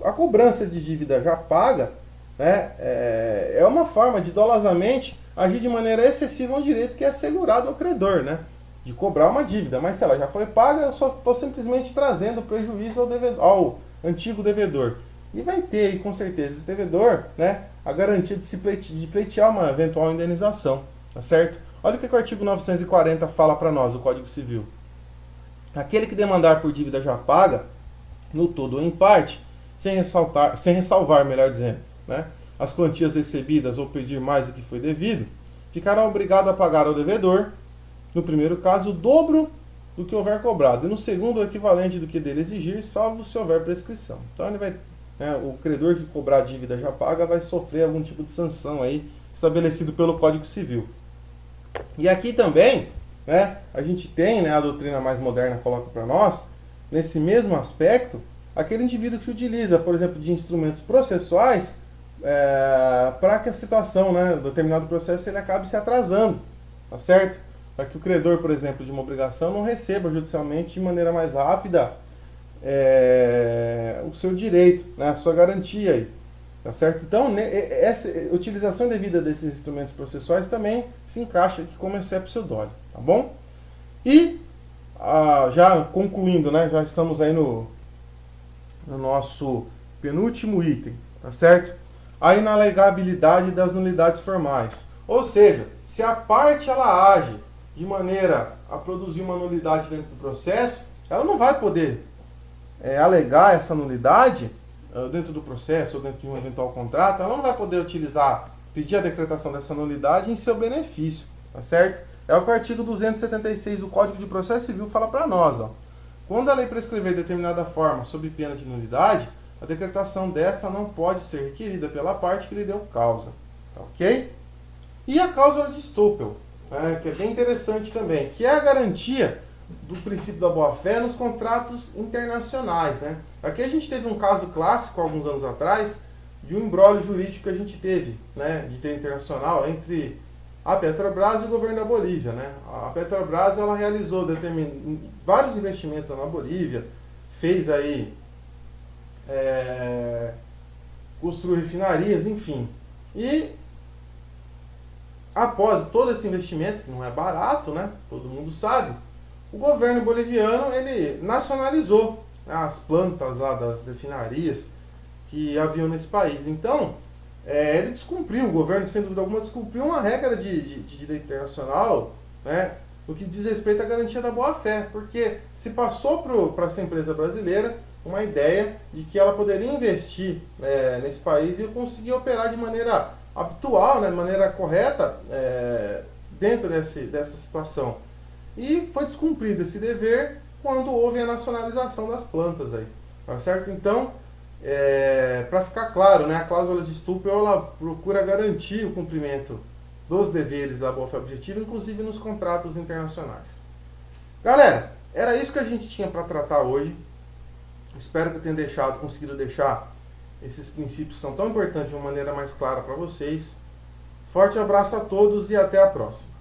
A cobrança de dívida já paga, né, é uma forma de dolosamente agir de maneira excessiva a um direito que é assegurado ao credor, né, de cobrar uma dívida. Mas se ela já foi paga, eu só estou simplesmente trazendo prejuízo ao antigo devedor. E vai ter aí, com certeza, esse devedor, né, a garantia de pleitear uma eventual indenização. Tá certo? Olha o que o artigo 940 fala para nós, o Código Civil. Aquele que demandar por dívida já paga, no todo ou em parte, sem ressalvar, melhor dizendo, né, as quantias recebidas ou pedir mais do que foi devido, ficará obrigado a pagar ao devedor, no primeiro caso, o dobro do que houver cobrado, e no segundo, o equivalente do que dele exigir, salvo se houver prescrição. Então, ele vai, né, o credor que cobrar a dívida já paga vai sofrer algum tipo de sanção aí, estabelecido pelo Código Civil. E aqui também, né, a gente tem, né, a doutrina mais moderna coloca para nós, nesse mesmo aspecto, aquele indivíduo que utiliza, por exemplo, de instrumentos processuais para que a situação, né, determinado processo ele acabe se atrasando, tá certo? Para que o credor, por exemplo, de uma obrigação não receba judicialmente de maneira mais rápida o seu direito, né, a sua garantia aí. Tá certo? Então, essa utilização devida desses instrumentos processuais também se encaixa aqui como exceptio doli, tá bom? E, já concluindo, né, já estamos aí no nosso penúltimo item, tá certo? A inalegabilidade das nulidades formais. Ou seja, se a parte ela age de maneira a produzir uma nulidade dentro do processo, ela não vai poder alegar essa nulidade dentro do processo ou dentro de um eventual contrato, ela não vai poder pedir a decretação dessa nulidade em seu benefício, tá certo? É o que o artigo 276 do Código de Processo Civil fala para nós, ó. Quando a lei prescrever determinada forma sob pena de nulidade, a decretação dessa não pode ser requerida pela parte que lhe deu causa, tá ok? E a cláusula de Stoppel, que é bem interessante também, que é a garantia do princípio da boa-fé nos contratos internacionais, né? Aqui a gente teve um caso clássico, alguns anos atrás, de um imbróglio jurídico que a gente teve, né, de direito internacional, entre a Petrobras e o governo da Bolívia, né? A Petrobras, ela realizou vários investimentos na Bolívia, fez aí, construiu refinarias, enfim. E após todo esse investimento, que não é barato, né, todo mundo sabe, o governo boliviano, ele nacionalizou, né, as plantas lá das refinarias que haviam nesse país. Então, ele descumpriu, o governo, sem dúvida alguma, descumpriu uma regra de direito internacional, né, no que diz respeito à garantia da boa-fé, porque se passou para essa empresa brasileira uma ideia de que ela poderia investir nesse país e conseguir operar de maneira habitual, né, de maneira correta, dentro dessa situação. E foi descumprido esse dever quando houve a nacionalização das plantas aí, tá certo? Então, para ficar claro, né, a cláusula de Stoppel, ela procura garantir o cumprimento dos deveres da boa-fé objetiva, inclusive nos contratos internacionais. Galera, era isso que a gente tinha para tratar hoje. Espero que eu tenha conseguido deixar esses princípios que são tão importantes de uma maneira mais clara para vocês. Forte abraço a todos e até a próxima.